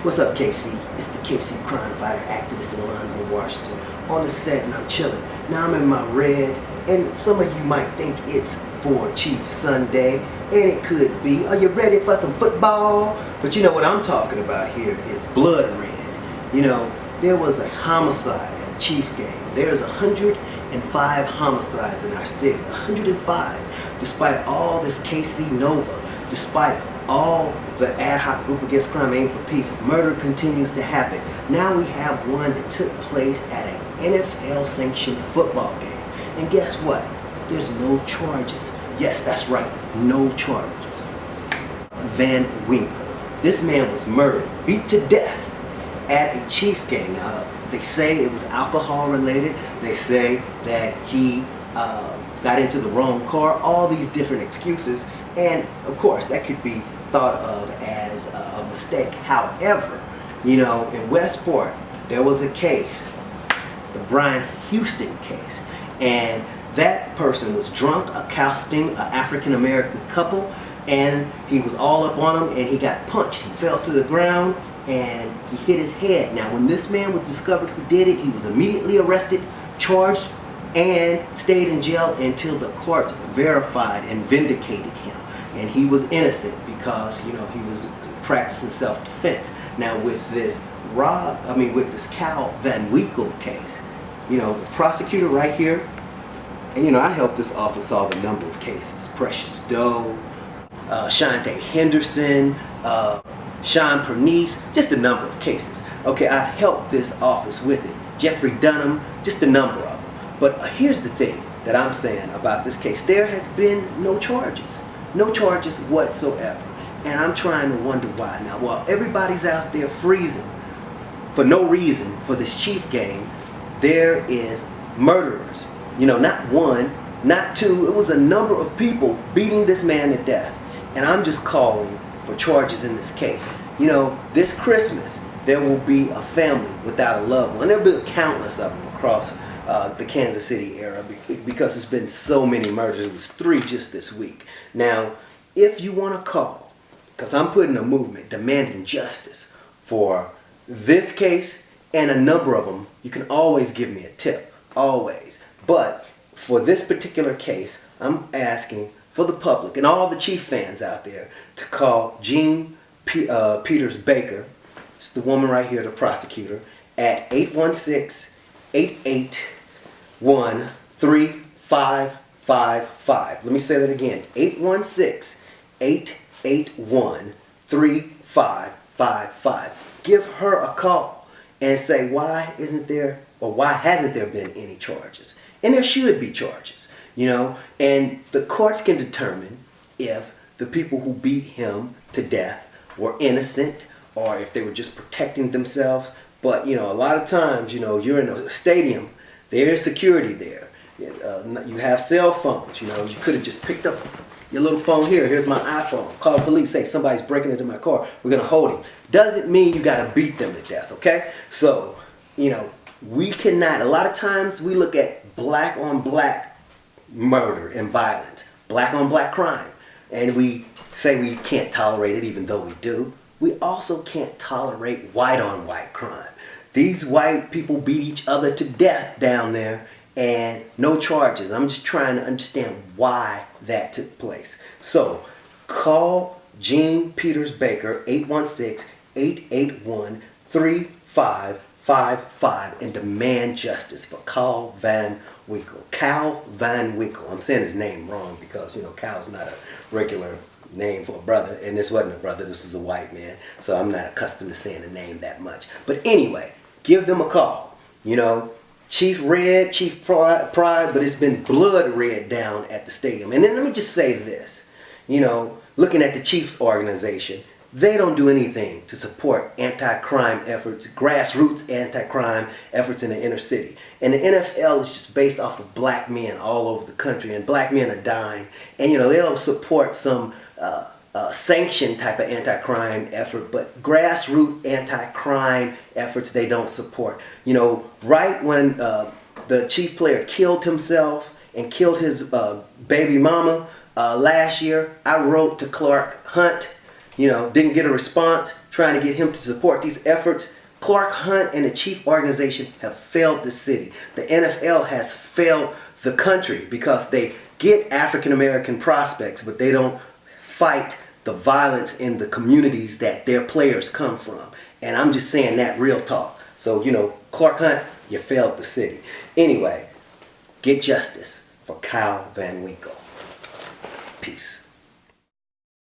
What's up, KC? It's the KC Crimefighter activist in Alonzo, Washington. On the set and I'm chilling. Now I'm in my red, and some of you might think it's for Chief Sunday, and it could be. Are you ready for some football? But you know what I'm talking about here is blood red. You know, there was a homicide at a Chiefs game. There's 105 homicides in our city. 105. Despite all this KC Nova, despite all the ad hoc group against crime aim for peace, murder continues to happen. Now we have one that took place at an NFL sanctioned football game. And guess what? There's no charges. Yes, that's right, no charges. Van Winkle. This man was murdered, beat to death at a Chiefs game. They say it was alcohol related. They say that he got into the wrong car. All these different excuses. And of course, that could be thought of as a mistake. However, you know, in Westport, there was a case, the Brian Houston case, and that person was drunk, accosting an African-American couple, and he was all up on him, and he got punched. He fell to the ground, and he hit his head. Now, when this man was discovered who did it, he was immediately arrested, charged, and stayed in jail until the courts verified and vindicated him. And he was innocent because, you know, he was practicing self-defense. Now with this with this Cal Van Winkle case, you know, the prosecutor right here, and you know, I helped this office solve a number of cases. Precious Doe, Shante Henderson, Sean Pernice, just a number of cases. Okay, I helped this office with it. Jeffrey Dunham, just a number of them. But here's the thing that I'm saying about this case. There has been no charges. No charges whatsoever. And I'm trying to wonder why. Now, while everybody's out there freezing for no reason for this Chief game, there is murderers. You know, not one, not two. It was a number of people beating this man to death. And I'm just calling for charges in this case. You know, this Christmas, there will be a family without a loved one. There'll be countless of them across the Kansas City area because there's been so many murders. It was 3 just this week. Now, if you want to call, because I'm putting a movement demanding justice for this case and a number of them, you can always give me a tip, always. But for this particular case, I'm asking for the public and all the Chief fans out there to call Jean Peters Baker, it's the woman right here, the prosecutor, at 816-881-3555. Let me say that again, 816-881-3555. Give her a call and say, why isn't there, or why hasn't there been any charges? And there should be charges, you know, and the courts can determine if the people who beat him to death were innocent or if they were just protecting themselves. But, you know, a lot of times, you know, you're in a stadium, there's security there. You have cell phones, you know, you could have just picked up your little phone here. Here's my iPhone. Call the police, say somebody's breaking into my car. We're going to hold him. Doesn't mean you got to beat them to death, okay? So, you know, we cannot, a lot of times we look at black on black murder and violence, black on black crime, and we say we can't tolerate it even though we do. We also can't tolerate white on white crime. These white people beat each other to death down there and no charges. I'm just trying to understand why that took place. So call Jean Peters Baker, 816-881-3555 and demand justice for Cal Van Winkle. Cal Van Winkle. I'm saying his name wrong because, you know, Cal's not a regular name for a brother, and this wasn't a brother, this was a white man, so I'm not accustomed to saying the name that much. But anyway, give them a call. You know, Chief Red, Chief Pride, but it's been blood red down at the stadium. And then let me just say this, you know, looking at the Chiefs organization, they don't do anything to support anti-crime efforts, grassroots anti-crime efforts in the inner city. And the NFL is just based off of black men all over the country, and black men are dying. And, you know, they'll support some sanctioned type of anti-crime effort, but grassroots anti-crime efforts they don't support. You know, right when the Chief player killed himself and killed his baby mama last year, I wrote to Clark Hunt didn't get a response, trying to get him to support these efforts. Clark Hunt and the Chief organization have failed the city. The NFL has failed the country because they get African American prospects, but they don't fight the violence in the communities that their players come from. And I'm just saying that real talk. So, Clark Hunt, you failed the city. Anyway, get justice for Kyle Van Winkle. Peace.